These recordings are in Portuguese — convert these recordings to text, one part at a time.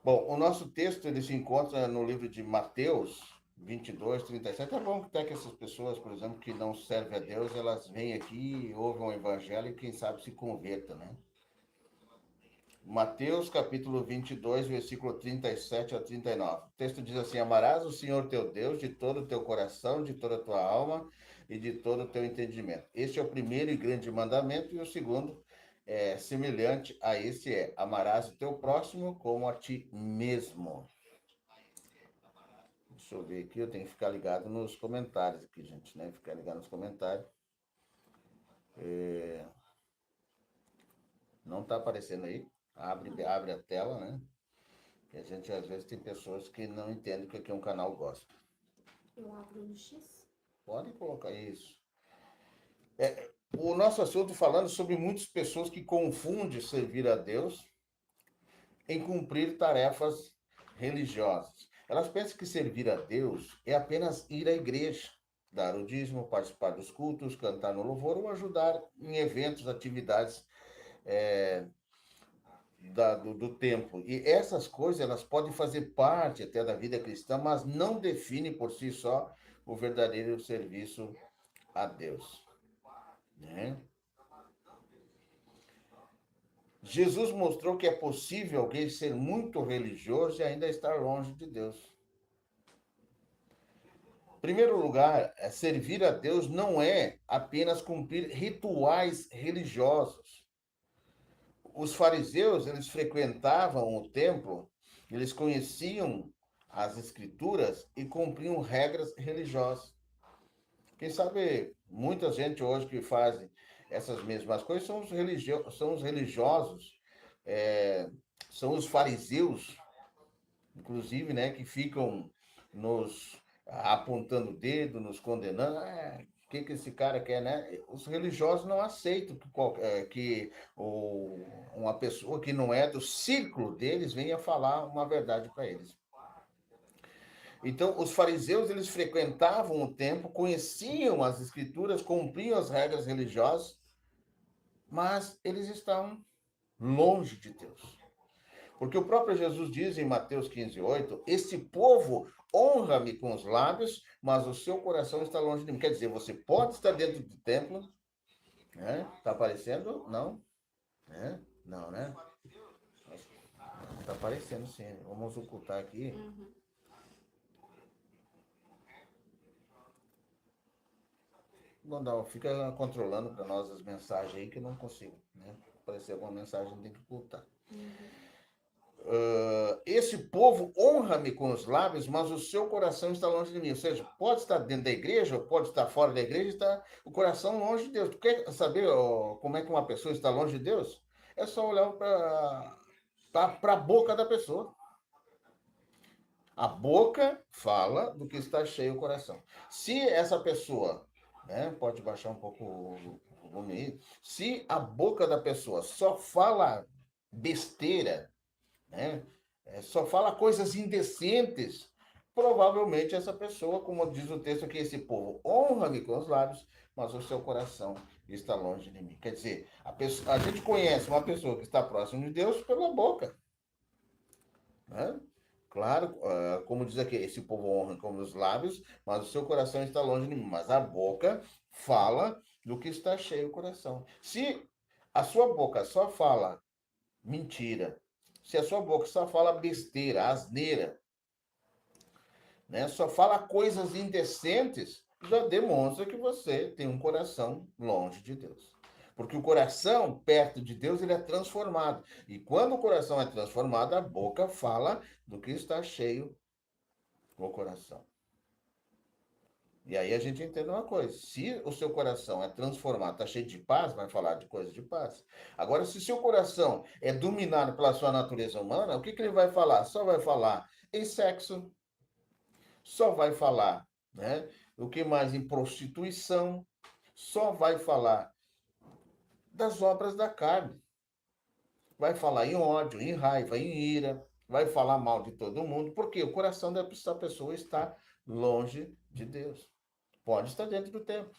Bom, o nosso texto ele se encontra no livro de Mateus 22:37. É bom que até que essas pessoas, por exemplo, que não servem a Deus, elas vêm aqui, ouvem o evangelho e quem sabe se convertam, né? Mateus capítulo 22, versículo 37 a 39. O texto diz assim: Amarás o Senhor teu Deus de todo o teu coração, de toda a tua alma e de todo o teu entendimento. Este é o primeiro e grande mandamento, e o segundo é semelhante a esse amarás o teu próximo como a ti mesmo. Deixa eu ver aqui, eu tenho que ficar ligado nos comentários aqui, gente, né? Ficar ligado nos comentários. Não está aparecendo aí. Abre a tela, né? Que a gente, às vezes, tem pessoas que não entendem o que é um canal gospel. Eu abro no X. Pode colocar isso. O nosso assunto falando sobre muitas pessoas que confundem servir a Deus em cumprir tarefas religiosas. Elas pensam que servir a Deus é apenas ir à igreja, dar o dízimo, participar dos cultos, cantar no louvor ou ajudar em eventos, atividades do templo. E essas coisas elas podem fazer parte até da vida cristã, mas não definem por si só o verdadeiro serviço a Deus. Né? Jesus mostrou que é possível alguém ser muito religioso e ainda estar longe de Deus. Em primeiro lugar, servir a Deus não é apenas cumprir rituais religiosos. Os fariseus, eles frequentavam o templo, eles conheciam as escrituras e cumpriam regras religiosas. Quem sabe muita gente hoje que fazem essas mesmas coisas são os religiosos, é, são os fariseus, inclusive, né, que ficam nos apontando o dedo, nos condenando. O que esse cara quer, né? Os religiosos não aceitam que uma pessoa que não é do círculo deles venha falar uma verdade para eles. Então, os fariseus, eles frequentavam o templo, conheciam as escrituras, cumpriam as regras religiosas, mas eles estavam longe de Deus. Porque o próprio Jesus diz em Mateus 15:8: Este povo honra-me com os lábios, mas o seu coração está longe de mim. Quer dizer, você pode estar dentro do templo, né? Está aparecendo? Não? Né? Não, né? Está aparecendo sim. Vamos ocultar aqui. Uhum. Não dá, fica controlando para nós as mensagens aí que eu não consigo, né? Aparecer alguma mensagem, tem que ocultar. Uhum. Esse povo honra-me com os lábios, mas o seu coração está longe de mim. Ou seja, pode estar dentro da igreja, ou pode estar fora da igreja, está o coração longe de Deus. Tu quer saber como é que uma pessoa está longe de Deus? É só olhar para a boca da pessoa. A boca fala do que está cheio o coração. Se essa pessoa, né, pode baixar um pouco o volume aí, se a boca da pessoa só fala besteira, né? Só fala coisas indecentes, provavelmente essa pessoa, como diz o texto aqui, esse povo honra-me com os lábios, mas o seu coração está longe de mim. Quer dizer, a gente conhece uma pessoa que está próxima de Deus pela boca, né? Claro, como diz aqui, esse povo honra com os lábios, mas o seu coração está longe de mim. Mas a boca fala do que está cheio o coração. Se a sua boca só fala mentira, se a sua boca só fala besteira, asneira, né? Só fala coisas indecentes, já demonstra que você tem um coração longe de Deus. Porque o coração, perto de Deus, ele é transformado. E quando o coração é transformado, a boca fala do que está cheio o coração. E aí a gente entende uma coisa: se o seu coração é transformado, está cheio de paz, vai falar de coisas de paz. Agora, se o seu coração é dominado pela sua natureza humana, o que ele vai falar? Só vai falar em sexo, só vai falar, né? O que mais? Em prostituição, só vai falar das obras da carne. Vai falar em ódio, em raiva, em ira, vai falar mal de todo mundo, porque o coração dessa pessoa está longe de Deus. Pode estar dentro do templo.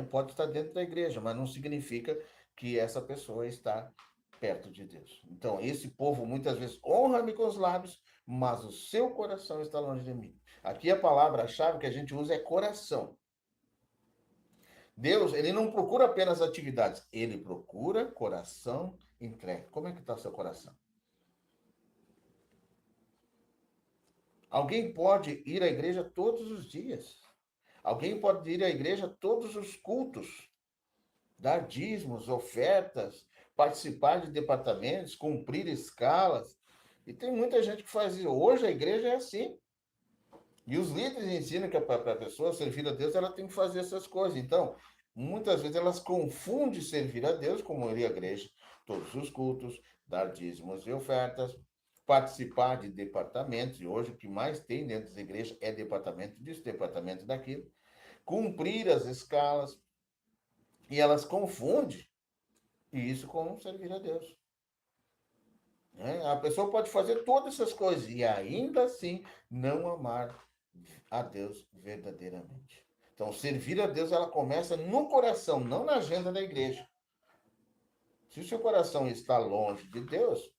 Pode estar dentro da igreja, mas não significa que essa pessoa está perto de Deus. Então, esse povo muitas vezes honra-me com os lábios, mas o seu coração está longe de mim. Aqui a palavra-chave que a gente usa é coração. Deus, ele não procura apenas atividades, ele procura coração entregue. Como é que está o seu coração? Alguém pode ir à igreja todos os dias. Alguém pode ir à igreja todos os cultos, dar dízimos, ofertas, participar de departamentos, cumprir escalas. E tem muita gente que faz isso. Hoje a igreja é assim. E os líderes ensinam que para a pessoa servir a Deus, ela tem que fazer essas coisas. Então, muitas vezes elas confundem servir a Deus, como ir à igreja, todos os cultos, dar dízimos e ofertas, participar de departamentos. E hoje o que mais tem dentro das igrejas é departamento disso, departamento daquilo. Cumprir as escalas. E elas confundem isso com servir a Deus. A pessoa pode fazer todas essas coisas e ainda assim não amar a Deus verdadeiramente. Então, servir a Deus, ela começa no coração, não na agenda da igreja. Se o seu coração está longe de Deus,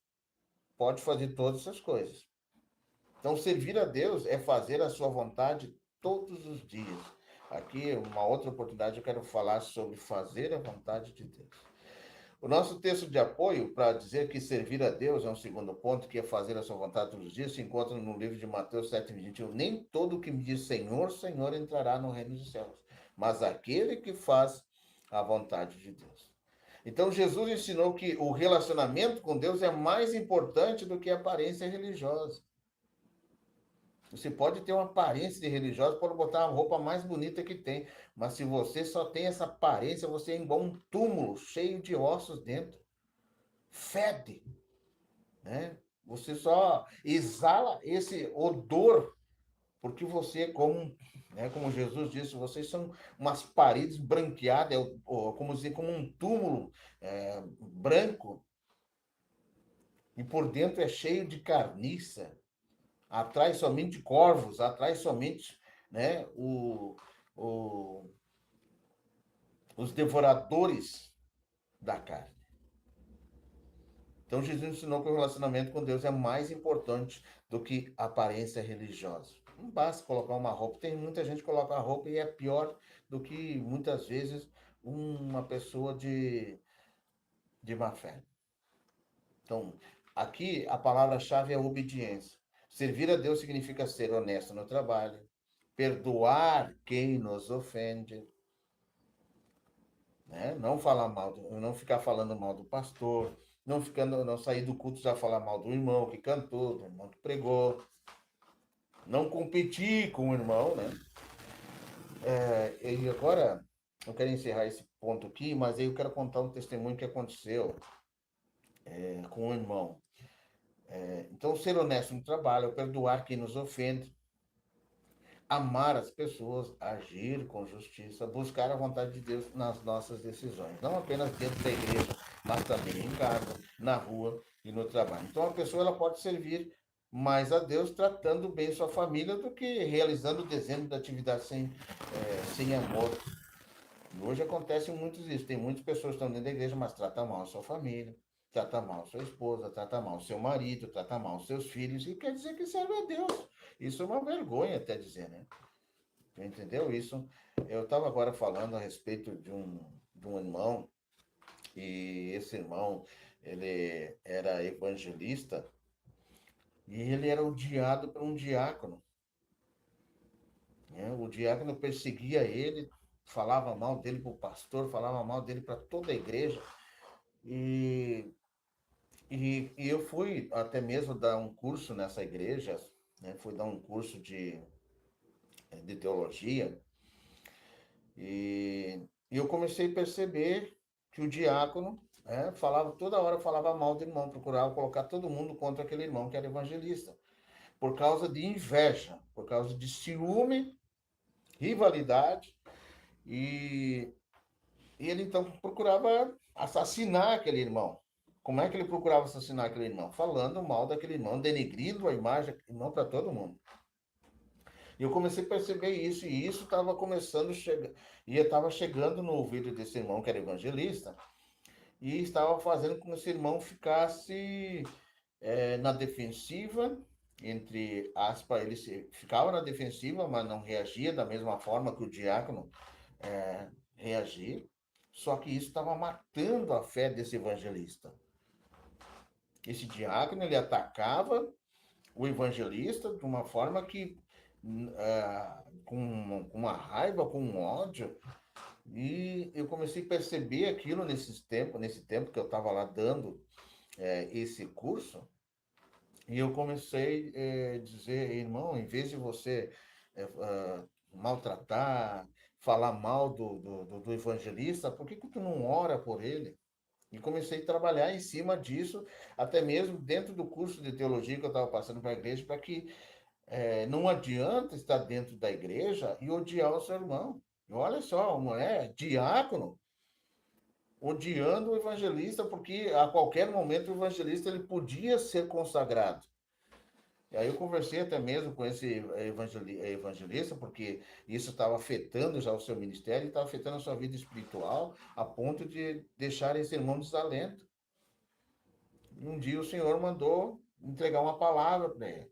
pode fazer todas essas coisas. Então, servir a Deus é fazer a sua vontade todos os dias. Aqui, uma outra oportunidade, eu quero falar sobre fazer a vontade de Deus. O nosso texto de apoio para dizer que servir a Deus é um segundo ponto, que é fazer a sua vontade todos os dias, se encontra no livro de Mateus 7:21. Nem todo que me diz Senhor, Senhor entrará no reino dos céus, mas aquele que faz a vontade de Deus. Então, Jesus ensinou que o relacionamento com Deus é mais importante do que a aparência religiosa. Você pode ter uma aparência de religiosa, pode botar a roupa mais bonita que tem, mas se você só tem essa aparência, você é igual um túmulo cheio de ossos dentro. Fede, né? Você só exala esse odor, porque você é como, né, como Jesus disse, vocês são umas paredes branqueadas, como dizer, como um túmulo branco, e por dentro é cheio de carniça. Atrai somente corvos, atrai somente, né, os devoradores da carne. Então, Jesus ensinou que o relacionamento com Deus é mais importante do que a aparência religiosa. Não basta colocar uma roupa. Tem muita gente que coloca a roupa e é pior do que, muitas vezes, uma pessoa de má fé. Então, aqui a palavra-chave é obediência. Servir a Deus significa ser honesto no trabalho, perdoar quem nos ofende, né? Não falar mal, não ficar falando mal do pastor, não sair do culto já falar mal do irmão que cantou, do irmão que pregou, não competir com o irmão, né? E agora eu quero encerrar esse ponto aqui, mas aí eu quero contar um testemunho que aconteceu com o irmão. Então, ser honesto no trabalho, perdoar quem nos ofende, amar as pessoas, agir com justiça, buscar a vontade de Deus nas nossas decisões, não apenas dentro da igreja, mas também em casa, na rua e no trabalho. Então, a pessoa ela pode servir mais a Deus tratando bem sua família do que realizando o desenho da atividade sem amor. E hoje acontece muitos isso. Tem muitas pessoas que estão dentro da igreja, mas tratam mal a sua família, trata mal sua esposa, trata mal seu marido, trata mal seus filhos, e quer dizer que serve a Deus. Isso é uma vergonha até dizer, né? Entendeu isso? Eu estava agora falando a respeito de um irmão, e esse irmão, ele era evangelista, e ele era odiado por um diácono, né? O diácono perseguia ele, falava mal dele para o pastor, falava mal dele para toda a igreja, e eu fui até mesmo dar um curso nessa igreja, né? Fui dar um curso de teologia, e eu comecei a perceber que o diácono falava, toda hora falava mal do irmão, procurava colocar todo mundo contra aquele irmão que era evangelista, por causa de inveja, por causa de ciúme, rivalidade, e ele então procurava assassinar aquele irmão. Como é que ele procurava assassinar aquele irmão? Falando mal daquele irmão, denegrindo a imagem do irmão para todo mundo. E eu comecei a perceber isso, e isso estava começando a chegar, e estava chegando no ouvido desse irmão que era evangelista, e estava fazendo com que esse irmão ficasse na defensiva, entre aspas, ficava na defensiva, mas não reagia da mesma forma que o diácono reagia. Só que isso estava matando a fé desse evangelista. Esse diácono, ele atacava o evangelista de uma forma que, com uma raiva, com um ódio, e eu comecei a perceber aquilo nesse tempo que eu estava lá dando esse curso, e eu comecei a dizer, irmão, em vez de você maltratar, falar mal do evangelista, por que tu não ora por ele? E comecei a trabalhar em cima disso, até mesmo dentro do curso de teologia que eu estava passando para a igreja, para que não adianta estar dentro da igreja e odiar o seu irmão. E olha só, não é diácono odiando o evangelista, porque a qualquer momento o evangelista ele podia ser consagrado. E aí eu conversei até mesmo com esse evangelista, porque isso estava afetando já o seu ministério, estava afetando a sua vida espiritual, a ponto de deixar esse irmão desalento. E um dia o Senhor mandou entregar uma palavra para ele.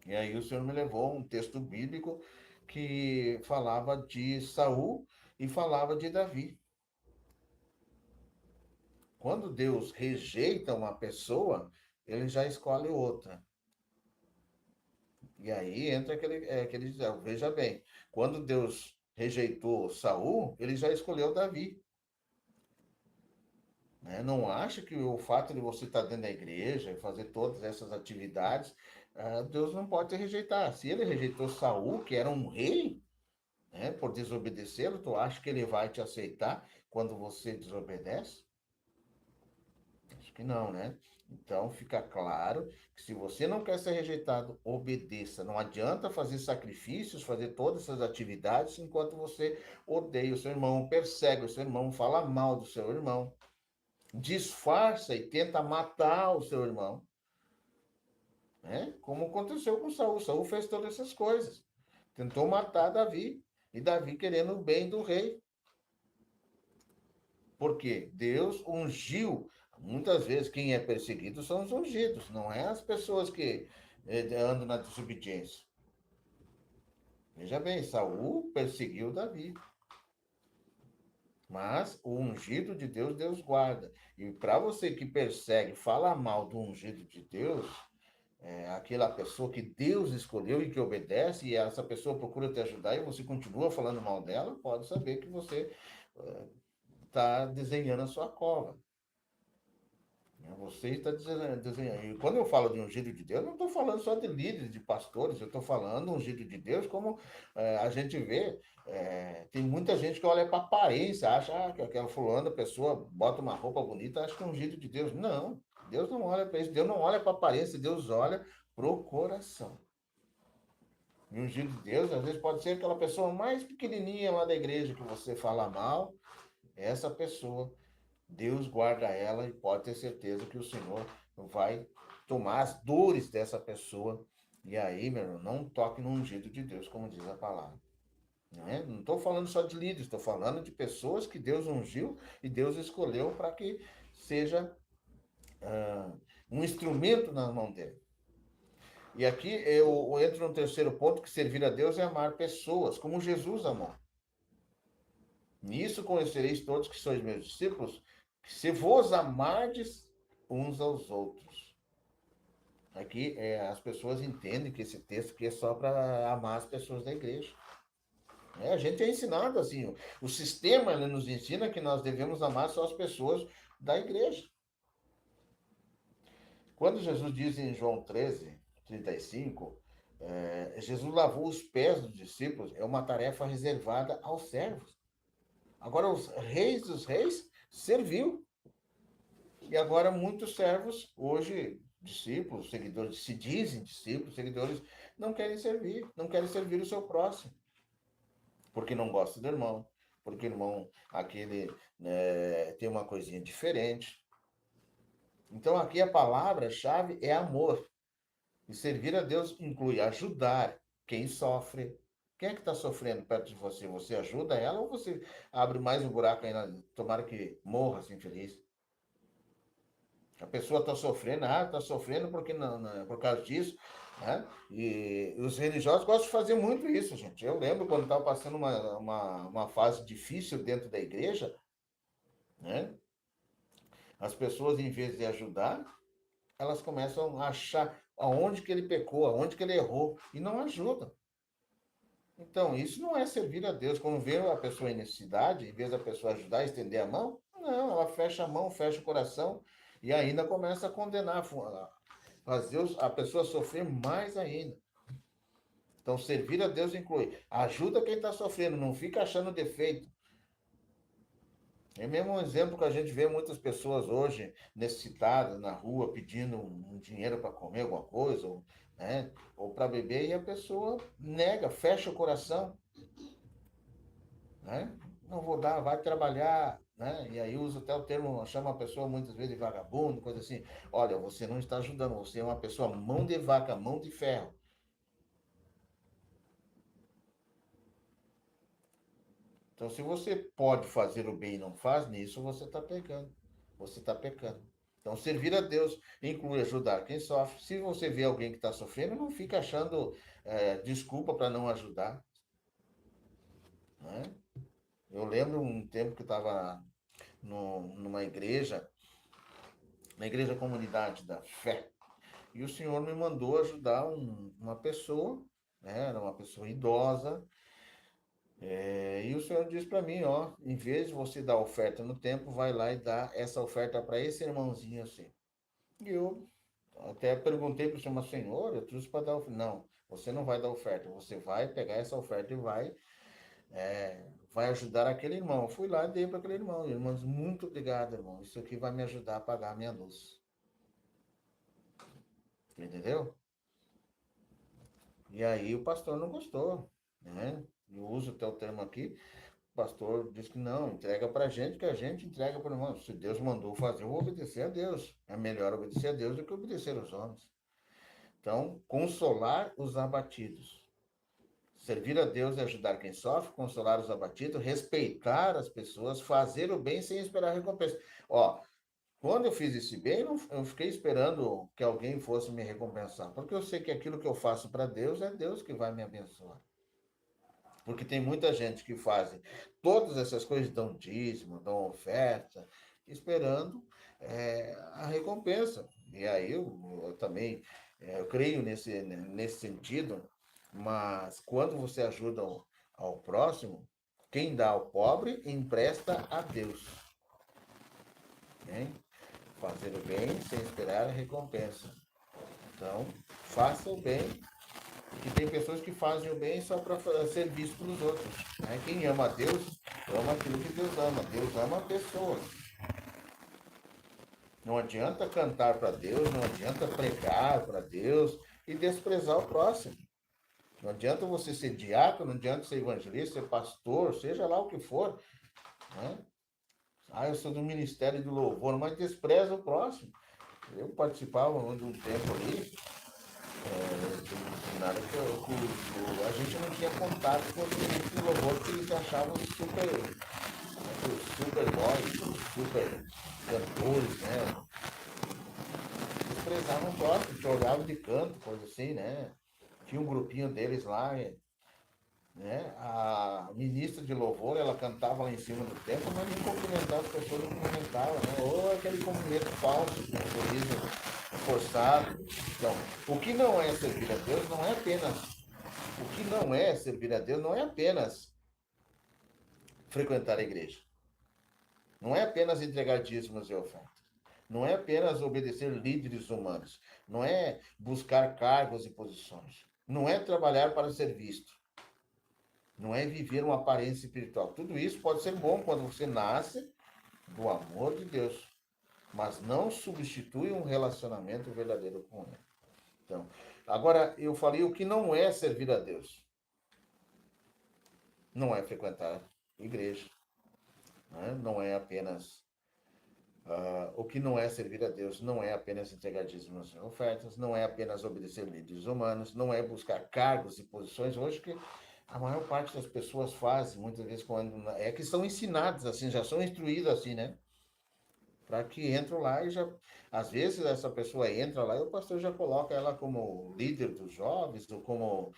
E aí o Senhor me levou um texto bíblico que falava de Saul e falava de Davi. Quando Deus rejeita uma pessoa, ele já escolhe outra. E aí entra aquele veja bem, quando Deus rejeitou Saul, ele já escolheu Davi. Né? Não acha que o fato de você estar dentro da igreja e fazer todas essas atividades, Deus não pode te rejeitar. Se ele rejeitou Saul, que era um rei, né, por desobedecê-lo, tu acha que ele vai te aceitar quando você desobedece? Acho que não, né? Então fica claro que se você não quer ser rejeitado, obedeça. Não adianta fazer sacrifícios, fazer todas essas atividades enquanto você odeia o seu irmão, persegue o seu irmão, fala mal do seu irmão, disfarça e tenta matar o seu irmão, né? Como aconteceu com Saul. Saul fez todas essas coisas. Tentou matar Davi, e Davi querendo o bem do rei. Porque Deus ungiu. Muitas vezes quem é perseguido são os ungidos, não é as pessoas que andam na desobediência. Veja bem, Saul perseguiu Davi. Mas o ungido de Deus, Deus guarda. E para você que persegue, fala mal do ungido de Deus, aquela pessoa que Deus escolheu e que obedece, e essa pessoa procura te ajudar e você continua falando mal dela, pode saber que você está desenhando a sua cova. Você está desenhando. E quando eu falo de ungido de Deus, não estou falando só de líderes, de pastores, eu estou falando ungido de Deus, como a gente vê, tem muita gente que olha para a aparência, acha que aquela fulana, pessoa bota uma roupa bonita, acha que é ungido de Deus. Não, Deus não olha para isso, Deus não olha para a aparência, Deus olha para o coração. E ungido de Deus, às vezes, pode ser aquela pessoa mais pequenininha lá da igreja que você fala mal, essa pessoa Deus guarda ela e pode ter certeza que o Senhor vai tomar as dores dessa pessoa. E aí, meu irmão, não toque no ungido de Deus, como diz a palavra. Não estou falando só de líderes, estou falando de pessoas que Deus ungiu e Deus escolheu para que seja um instrumento na mão dele. E aqui eu entro no terceiro ponto, que servir a Deus é amar pessoas, como Jesus amou. Nisso conhecereis todos que sois meus discípulos, se vos amardes uns aos outros. Aqui as pessoas entendem que esse texto aqui é só para amar as pessoas da igreja. A gente é ensinado assim, o sistema nos ensina que nós devemos amar só as pessoas da igreja. Quando Jesus diz em João 13:35, Jesus lavou os pés dos discípulos, é uma tarefa reservada aos servos. Agora, os reis dos reis serviu. E agora muitos servos, hoje, discípulos, seguidores, se dizem discípulos, seguidores, não querem servir o seu próximo, porque não gosta do irmão, porque o irmão, aquele, tem uma coisinha diferente. Então, aqui a palavra-chave é amor. E servir a Deus inclui ajudar quem sofre, Quem é que está sofrendo perto de você? Você ajuda ela ou você abre mais um buraco ainda? Tomara que morra assim, infeliz. A pessoa está sofrendo, está sofrendo porque por causa disso, né? E os religiosos gostam de fazer muito isso, gente. Eu lembro quando estava passando uma fase difícil dentro da igreja, né? As pessoas, em vez de ajudar, elas começam a achar aonde que ele pecou, aonde que ele errou, e não ajudam. Então, isso não é servir a Deus. Quando vê a pessoa em necessidade, em vez da pessoa ajudar, estender a mão, não, ela fecha a mão, fecha o coração e ainda começa a condenar, fazer a pessoa sofrer mais ainda. Então, servir a Deus inclui ajuda quem está sofrendo, não fica achando defeito. É mesmo um exemplo que a gente vê muitas pessoas hoje necessitadas na rua pedindo um dinheiro para comer alguma coisa, né, ou para beber, e a pessoa nega, fecha o coração, né? Não vou dar, vai trabalhar, né? E aí usa até o termo, chama a pessoa muitas vezes de vagabundo, coisa assim. Olha, você não está ajudando, você é uma pessoa mão de vaca, mão de ferro. Então, se você pode fazer o bem e não faz, nisso você está pecando. Você está pecando. Então, servir a Deus inclui ajudar quem sofre. Se você vê alguém que está sofrendo, não fica achando desculpa para não ajudar, né? Eu lembro um tempo que eu estava numa igreja, na igreja comunidade da fé, e o Senhor me mandou ajudar uma pessoa, né? Era uma pessoa idosa. E o Senhor disse para mim, ó, em vez de você dar oferta no templo, vai lá e dá essa oferta para esse irmãozinho assim. E eu até perguntei para o Senhor, mas Senhor, eu trouxe para dar oferta. Não, você não vai dar oferta, você vai pegar essa oferta e vai ajudar aquele irmão. Eu fui lá e dei para aquele irmão. O irmão disse, muito obrigado, irmão, isso aqui vai me ajudar a pagar a minha luz. Entendeu? E aí o pastor não gostou, né? Eu uso até o termo aqui, o pastor diz que não, entrega para a gente, que a gente entrega para o irmão. Se Deus mandou fazer, eu vou obedecer a Deus. É melhor obedecer a Deus do que obedecer aos homens. Então, consolar os abatidos. Servir a Deus é ajudar quem sofre, consolar os abatidos, respeitar as pessoas, fazer o bem sem esperar recompensa. Ó, quando eu fiz esse bem, eu fiquei esperando que alguém fosse me recompensar, porque eu sei que aquilo que eu faço para Deus é Deus que vai me abençoar. Porque tem muita gente que faz todas essas coisas, dão dízimo, dão oferta, esperando a recompensa. E aí eu também eu creio nesse sentido, mas quando você ajuda ao próximo, quem dá ao pobre empresta a Deus. Né? Fazer o bem sem esperar a recompensa. Então, faça o bem, que tem pessoas que fazem o bem só para ser visto pelos outros. Né? Quem ama a Deus, ama aquilo que Deus ama. Deus ama pessoas. Não adianta cantar para Deus, não adianta pregar para Deus e desprezar o próximo. Não adianta você ser diácono, não adianta ser evangelista, ser pastor, seja lá o que for. Né? Eu sou do Ministério do Louvor, mas despreza o próximo. Eu participava de um tempo ali, de nada que a gente não tinha contato com os ministros do louvor, porque eles achavam super boys, super cantores, né? Desprezavam o próximo, te olhavam de canto, coisa assim, né? Tinha um grupinho deles lá, né? A ministra de louvor, ela cantava lá em cima do templo, mas nem cumprimentava as pessoas, não cumprimentava, né? Ou aquele cumprimento falso, né? Sorriso forçado. Então, o que não é servir a Deus não é apenas. O que não é servir a Deus não é apenas frequentar a igreja. Não é apenas entregar dízimos e ofertas. Não é apenas obedecer líderes humanos. Não é buscar cargos e posições. Não é trabalhar para ser visto. Não é viver uma aparência espiritual. Tudo isso pode ser bom quando você nasce do amor de Deus, mas não substitui um relacionamento verdadeiro com Ele. Então, agora eu falei o que não é servir a Deus. Não é frequentar igreja, né? Não é apenas o que não é servir a Deus, não é apenas entregar dízimos e ofertas, não é apenas obedecer líderes humanos, não é buscar cargos e posições. Hoje que a maior parte das pessoas faz, muitas vezes, quando é que são ensinados assim, já são instruídos assim, né? Para que entram lá e já. Às vezes essa pessoa entra lá e o pastor já coloca ela como líder dos jovens, ou como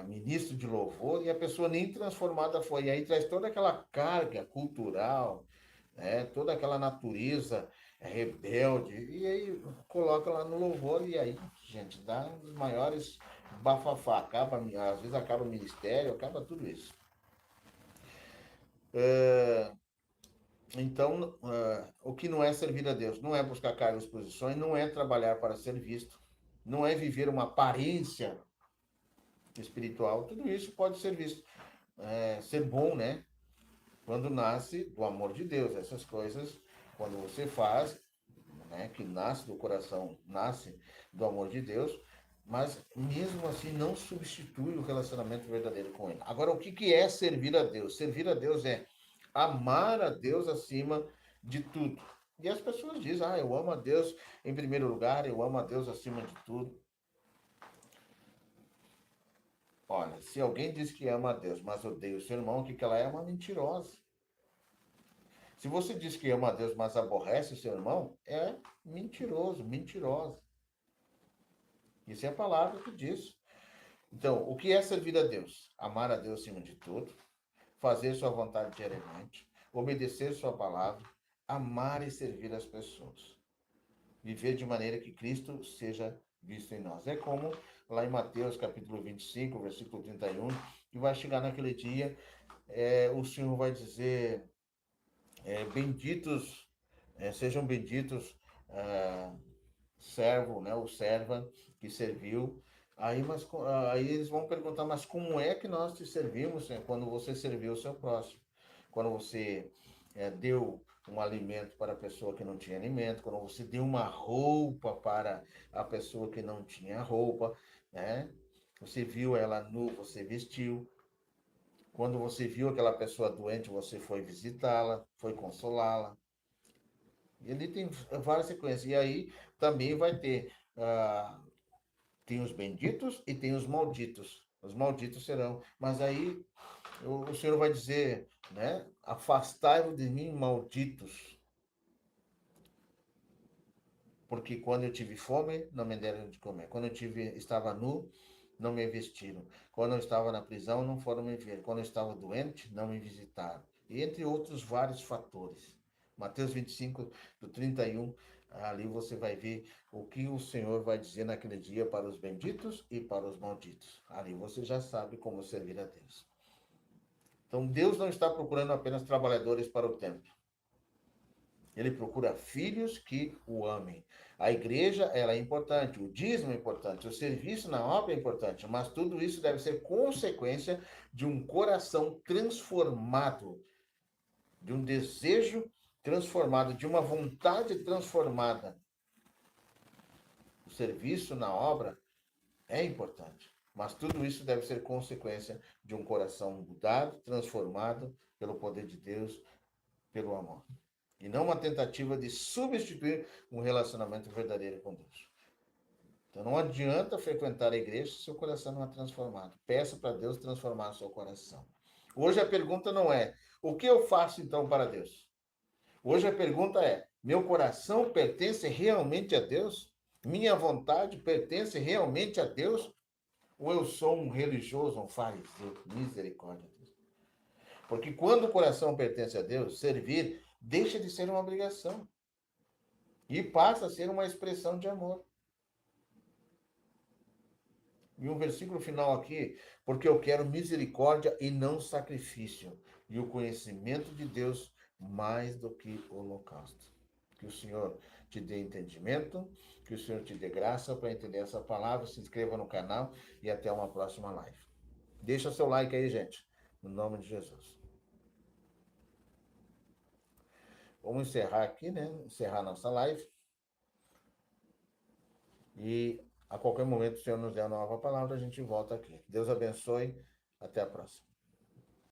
ministro de louvor, e a pessoa nem transformada foi. E aí traz toda aquela carga cultural, né? Toda aquela natureza rebelde, e aí coloca lá no louvor, e aí, gente, dá um dos maiores bafafá. Acaba, às vezes acaba o ministério, acaba tudo isso. Então, o que não é servir a Deus? Não é buscar cargos, posições, não é trabalhar para ser visto, não é viver uma aparência espiritual. Tudo isso pode ser visto, ser bom, né? Quando nasce do amor de Deus. Essas coisas, quando você faz, né? Que nasce do coração, nasce do amor de Deus, mas mesmo assim não substitui o relacionamento verdadeiro com Ele. Agora, o que é servir a Deus? Servir a Deus é amar a Deus acima de tudo. E as pessoas dizem, eu amo a Deus em primeiro lugar, eu amo a Deus acima de tudo. Olha, se alguém diz que ama a Deus, mas odeia o seu irmão, o que ela é? Uma mentirosa. Se você diz que ama a Deus, mas aborrece o seu irmão, é mentiroso, mentirosa. Isso é a palavra que diz. Então, o que é servir a Deus? Amar a Deus acima de tudo, fazer sua vontade diariamente, obedecer sua palavra, amar e servir as pessoas. Viver de maneira que Cristo seja visto em nós. É como lá em Mateus capítulo 25, versículo 31, que vai chegar naquele dia, o Senhor vai dizer, benditos, sejam benditos, servo, né, ou serva que serviu. Aí eles vão perguntar, mas como é que nós te servimos, Senhor, quando você serviu o seu próximo? Quando você deu um alimento para a pessoa que não tinha alimento, quando você deu uma roupa para a pessoa que não tinha roupa, né? Você viu ela nu, você vestiu. Quando você viu aquela pessoa doente, você foi visitá-la, foi consolá-la. Ele tem várias sequências. E aí também vai ter, tem os benditos e tem os malditos. Os malditos serão. Mas aí o Senhor vai dizer, né? Afastai-vos de mim, malditos. Porque quando eu tive fome, não me deram de comer. Quando estava nu, não me vestiram. Quando eu estava na prisão, não foram me ver. Quando eu estava doente, não me visitaram. E entre outros vários fatores. Mateus 25, do 31, ali você vai ver o que o Senhor vai dizer naquele dia para os benditos e para os malditos. Ali você já sabe como servir a Deus. Então Deus não está procurando apenas trabalhadores para o templo. Ele procura filhos que o amem. A igreja, ela é importante, o dízimo é importante, o serviço na obra é importante, mas tudo isso deve ser consequência de um coração transformado, de um desejo transformado, de uma vontade transformada. O serviço na obra é importante, mas tudo isso deve ser consequência de um coração mudado, transformado pelo poder de Deus, pelo amor. E não uma tentativa de substituir um relacionamento verdadeiro com Deus. Então não adianta frequentar a igreja se seu coração não é transformado. Peça para Deus transformar o seu coração. Hoje a pergunta não é: o que eu faço então para Deus? Hoje a pergunta é: meu coração pertence realmente a Deus? Minha vontade pertence realmente a Deus? Ou eu sou um religioso, um fariseu? Misericórdia, Deus. Porque quando o coração pertence a Deus, servir deixa de ser uma obrigação e passa a ser uma expressão de amor. E um versículo final aqui, porque eu quero misericórdia e não sacrifício, e o conhecimento de Deus mais do que o holocausto. Que o Senhor te dê entendimento, que o Senhor te dê graça para entender essa palavra. Se inscreva no canal e até uma próxima live. Deixa seu like aí, gente, no nome de Jesus. Vamos encerrar aqui, né? Encerrar nossa live. E a qualquer momento, se o Senhor nos der uma nova palavra, a gente volta aqui. Deus abençoe. Até a próxima.